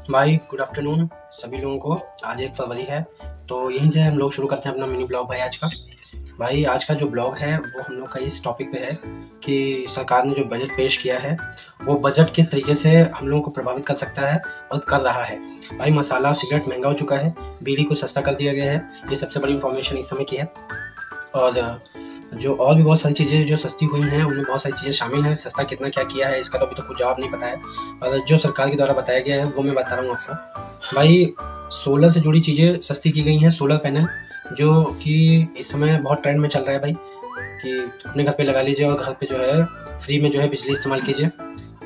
भाई good afternoon सभी लोगों को। आज 1 फरवरी है, तो यहीं से हम लोग शुरू करते हैं अपना मिनी ब्लॉग। भाई आज का जो ब्लॉग है वो हम लोग का इस टॉपिक पे है कि सरकार ने जो बजट पेश किया है वो बजट किस तरीके से हम लोगों को प्रभावित कर सकता है और कर रहा है। भाई मसाला सिगरेट महंगा हो चुका है, बीड़ी को सस्ता कर दिया गया है, ये सबसे बड़ी इंफॉर्मेशन इस समय की है। और जो और भी बहुत सारी चीज़ें जो सस्ती हुई हैं उनमें बहुत सारी चीज़ें शामिल हैं। सस्ता कितना क्या किया है इसका तो अभी तो कुछ जवाब नहीं पता है, और जो सरकार के द्वारा बताया गया है वो मैं बता रहा हूँ आपको। भाई सोलर से जुड़ी चीज़ें सस्ती की गई हैं। सोलर पैनल जो कि इस समय बहुत ट्रेंड में चल रहा है भाई, कि अपने घर पे लगा लीजिए और घर पे जो है फ्री में जो है बिजली इस्तेमाल कीजिए।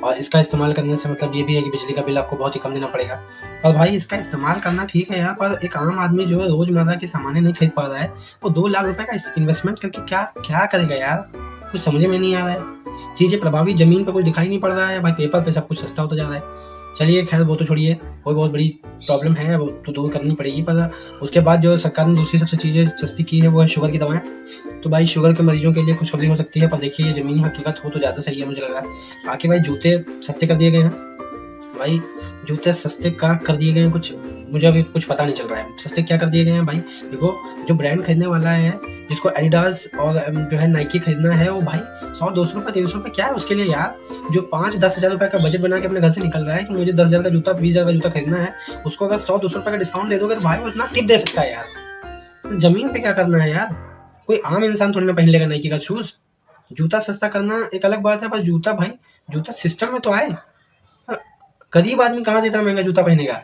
और इसका इस्तेमाल करने से मतलब ये भी है कि बिजली का बिल आपको बहुत ही कम देना पड़ेगा। और भाई इसका इस्तेमाल करना ठीक है यार, पर एक आम आदमी जो है रोजमर्रा के सामान नहीं खरीद पा रहा है, वो 2 लाख रुपए का इन्वेस्टमेंट करके क्या क्या करेगा यार, कुछ समझ में नहीं आ रहा है। चीज़ें प्रभावी ज़मीन पर कुछ दिखाई नहीं पड़ रहा है भाई, पेपर पे सब कुछ सस्ता होता जा रहा है। चलिए खैर वो तो छोड़िए, कोई बहुत बड़ी प्रॉब्लम है वो तो दूर करनी पड़ेगी। पर उसके बाद जो सरकार ने दूसरी सबसे चीज़ें सस्ती की है वो है शुगर की दवाएं। तो भाई शुगर के मरीजों के लिए खुशखबरी हो सकती है, पर देखिए ये ज़मीनी हकीकत हो तो ज़्यादा सही है मुझे लग रहा है। बाकी भाई जूते सस्ते कर दिए गए हैं। भाई जूते सस्ते क्या कर दिए गए हैं, कुछ मुझे अभी कुछ पता नहीं चल रहा है सस्ते क्या कर दिए गए हैं। भाई देखो, जो ब्रांड खरीदने वाला है, जिसको एडिडास और जो है नाइकी खरीदना है, वो भाई 100-200 रुपये 300 रुपये क्या है उसके लिए यार। जो 5-10 हज़ार रुपये का बजट बना के अपने घर से निकल रहा है कि मुझे 10 हज़ार का जूता 20 हज़ार का जूता खरीदना है, उसको अगर 100-200 रुपये का डिस्काउंट दे दोगे तो भाई वो इतना टिप दे सकता है यार। जमीन पे क्या करना है यार, कोई आम इंसान थोड़ी ना पहन लेगा नाइकी का शूज। जूता सस्ता करना एक अलग बात है, पर जूता भाई जूता सिस्टम में तो आए। गरीब आदमी कहाँ से इतना महंगा जूता पहनेगा।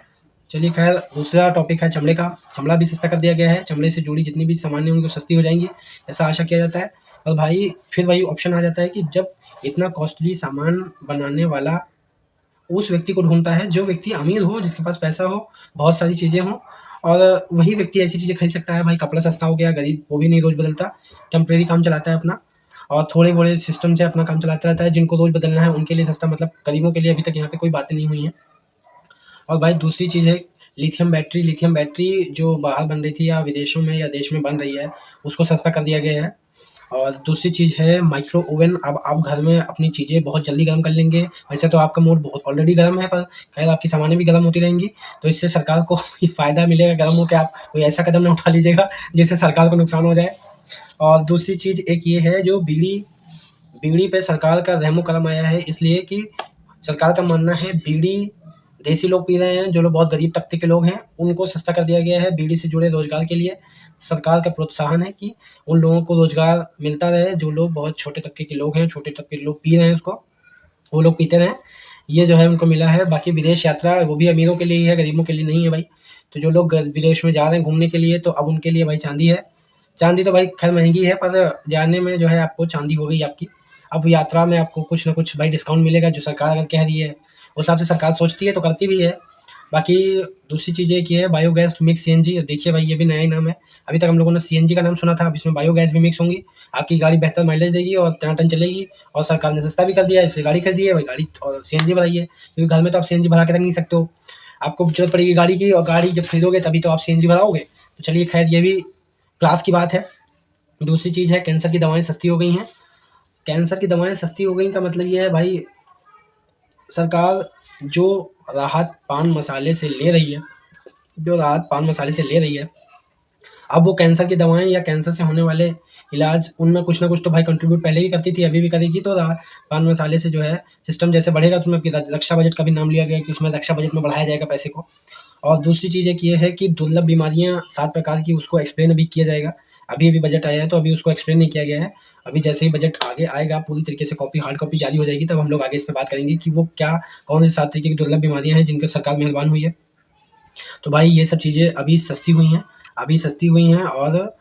चलिए खैर दूसरा टॉपिक है चमड़े का। चमड़ा भी सस्ता कर दिया गया है, चमड़े से जुड़ी जितनी भी सामान है उनको सस्ती हो जाएंगी, ऐसा आशा किया जाता है। और भाई फिर वही ऑप्शन आ जाता है कि जब इतना कॉस्टली सामान बनाने वाला उस व्यक्ति को ढूंढता है जो व्यक्ति अमीर हो, जिसके पास पैसा हो, बहुत सारी चीज़ें हों, और वही व्यक्ति ऐसी चीज़ें खरीद सकता है। भाई कपड़ा सस्ता हो गया, गरीब वो भी नहीं रोज़ बदलता, टेम्परेरी काम चलाता है अपना, और थोड़े बड़े सिस्टम से अपना काम चलाता रहता है। जिनको रोज़ बदलना है उनके लिए सस्ता, मतलब गरीबों के लिए अभी तक यहाँ पे कोई बातें नहीं हुई हैं। और भाई दूसरी चीज़ है लिथियम बैटरी जो बाहर बन रही थी या विदेशों में या देश में बन रही है, उसको सस्ता कर दिया गया है। और दूसरी चीज़ है माइक्रो ओवन। अब आप घर में अपनी चीज़ें बहुत जल्दी गर्म कर लेंगे। वैसे तो आपका मूड बहुत ऑलरेडी गर्म है, पर खैर आपकी सामानें भी गर्म होती रहेंगी, तो इससे सरकार को भी फ़ायदा मिलेगा। गर्म हो के आप कोई ऐसा कदम ना उठा लीजिएगा जिससे सरकार को नुकसान हो जाए। और दूसरी चीज़ एक ये है, जो बीड़ी बीड़ी पे सरकार का रहमो करम आया है, इसलिए कि सरकार का मानना है बीड़ी देसी लोग पी रहे हैं, जो लोग बहुत गरीब तबके के लोग हैं उनको सस्ता कर दिया गया है। बीड़ी से जुड़े रोजगार के लिए सरकार का प्रोत्साहन है कि उन लोगों को रोजगार मिलता रहे, जो लोग बहुत छोटे तबके के लोग हैं, छोटे तबके के लोग पी रहे हैं उसको, वो लोग पीते रहें। ये जो है उनको मिला है। बाकी विदेश यात्रा वो भी अमीरों के लिए ही है, गरीबों के लिए नहीं है भाई। तो जो लोग विदेश में जा रहे हैं घूमने के लिए, तो अब उनके लिए भाई चांदी है। चांदी तो भाई खैर महंगी है, पर जाने में जो है आपको चांदी हो गई आपकी। अब यात्रा में आपको कुछ ना कुछ भाई डिस्काउंट मिलेगा, जो सरकार अगर कह रही है उस हिसाब से सरकार सोचती है तो करती भी है। बाकी दूसरी चीज़ एक ये है, बायोगैस मिक्स सीएनजी। देखिए भाई ये भी नया ही नाम है, अभी तक हम लोगों ने सीएनजी का नाम सुना था, अब इसमें बायोगैस भी मिक्स होंगी। आपकी गाड़ी बेहतर माइलेज देगी और टनाटन चलेगी, और सरकार ने सस्ता भी कर दिया है, इसलिए गाड़ी खरीदी है भाई, गाड़ी और सीएनजी भराइए, क्योंकि घर में तो आप सीएनजी भरा के रख नहीं सकते हो, आपको जरूरत पड़ेगी गाड़ी की, और गाड़ी जब खरीदोगे तभी तो आप सीएनजी भराओगे। तो चलिए खैर ये भी क्लास की बात है। दूसरी चीज़ है कैंसर की दवाएँ सस्ती हो गई हैं। कैंसर की दवाएँ सस्ती हो गई का मतलब ये है भाई, सरकार जो राहत पान मसाले से ले रही है, अब वो कैंसर की दवाएँ या कैंसर से होने वाले इलाज, उनमें कुछ ना कुछ तो भाई कंट्रीब्यूट पहले भी करती थी, अभी भी करेगी। तो पान मसाले से जो है सिस्टम जैसे बढ़ेगा, तो उसमें रक्षा बजट का भी नाम लिया गया कि उसमें रक्षा बजट में बढ़ाया जाएगा पैसे को। और दूसरी चीज़ एक ये है कि दुर्लभ बीमारियाँ 7 प्रकार की, उसको एक्सप्लेन अभी किया जाएगा। अभी बजट आया है तो अभी उसको एक्सप्लेन नहीं किया गया है। अभी जैसे ही बजट आगे आएगा, पूरी तरीके से हार्ड कॉपी जारी हो जाएगी, तब हम लोग आगे इस पे बात करेंगे कि वो क्या, कौन सी 7 तरीके की दुर्लभ बीमारियाँ हैं जिनके सरकार मेहरबान हुई है। तो भाई ये सब चीज़ें अभी सस्ती हुई हैं, और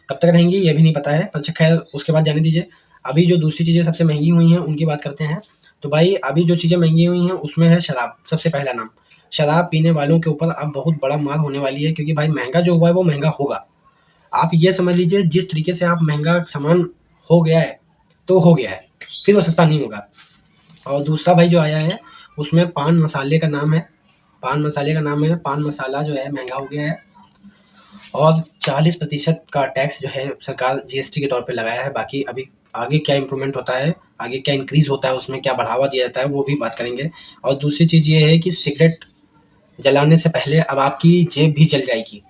कब तक रहेंगी ये भी नहीं पता है, पर खैर उसके बाद जाने दीजिए। अभी जो दूसरी चीज़ें सबसे महंगी हुई हैं उनकी बात करते हैं। तो भाई अभी जो चीज़ें महंगी हुई हैं उसमें है शराब, सबसे पहला नाम। शराब पीने वालों के ऊपर अब बहुत बड़ा मार होने वाली है, क्योंकि भाई महंगा जो हुआ है वो महंगा होगा। आप ये समझ लीजिए, जिस तरीके से आप महंगा सामान हो गया है तो हो गया है, फिर वो सस्ता नहीं होगा। और दूसरा भाई जो आया है उसमें पान मसाले का नाम है। पान मसाला जो है महंगा हो गया है, और 40% का टैक्स जो है सरकार जीएसटी के तौर पे लगाया है। बाकी अभी आगे क्या इम्प्रूवमेंट होता है, आगे क्या इंक्रीज़ होता है, उसमें क्या बढ़ावा दिया जाता है, वो भी बात करेंगे। और दूसरी चीज़ ये है कि सिगरेट जलाने से पहले अब आपकी जेब भी जल जाएगी।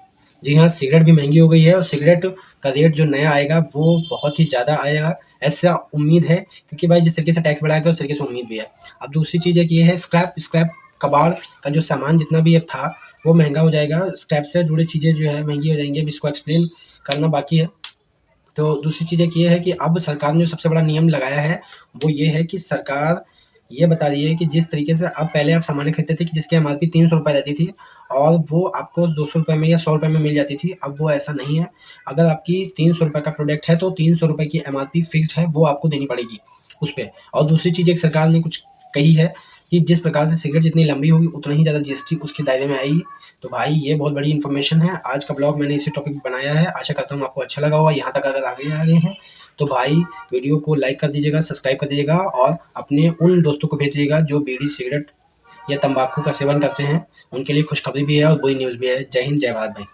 जी हाँ, सिगरेट भी महंगी हो गई है और सिगरेट का रेट जो नया आएगा वो बहुत ही ज़्यादा आएगा, ऐसा उम्मीद है, क्योंकि भाई जिस तरीके से टैक्स बढ़ाया गया उस तरीके से उम्मीद भी है। अब दूसरी चीज़ एक ये है, स्क्रैप कबाड़ का जो सामान जितना भी अब था वो महंगा हो जाएगा, स्क्रैप से जुड़ी चीज़ें जो है महंगी हो जाएंगी। अब इसको एक्सप्लेन करना बाकी है। तो दूसरी चीज़ एक ये है कि अब सरकार ने जो सबसे बड़ा नियम लगाया है वो ये है कि सरकार ये बता रही है कि जिस तरीके से अब पहले आप सामान खरीदते थे कि जिसकी एमआरपी 300 रुपये रहती थी और वो आपको 200 रुपये में या 100 रुपये में मिल जाती थी, अब वो ऐसा नहीं है। अगर आपकी 300 रुपये का प्रोडक्ट है तो 300 रुपये की एमआरपी फिक्स्ड है, वो आपको देनी पड़ेगी उस पे। और दूसरी चीज़ एक सरकार ने कुछ कही है कि जिस प्रकार से सिगरेट जितनी लंबी होगी उतना ही ज़्यादा जीएसटी उसके दायरे में आएगी। तो भाई ये बहुत बड़ी इन्फॉर्मेशन है। आज का ब्लॉग मैंने इसी टॉपिक पे बनाया है, आशा करता हूँ आपको अच्छा लगा होगा। यहाँ तक अगर आगे आ गए हैं तो भाई वीडियो को लाइक कर दीजिएगा, सब्सक्राइब कर दीजिएगा और अपने उन दोस्तों को भेज दीजिएगा जो बीड़ी, सिगरेट या तंबाकू का सेवन करते हैं। उनके लिए खुशखबरी भी है और बुरी न्यूज़ भी है। जय हिंद, जय भारत भाई।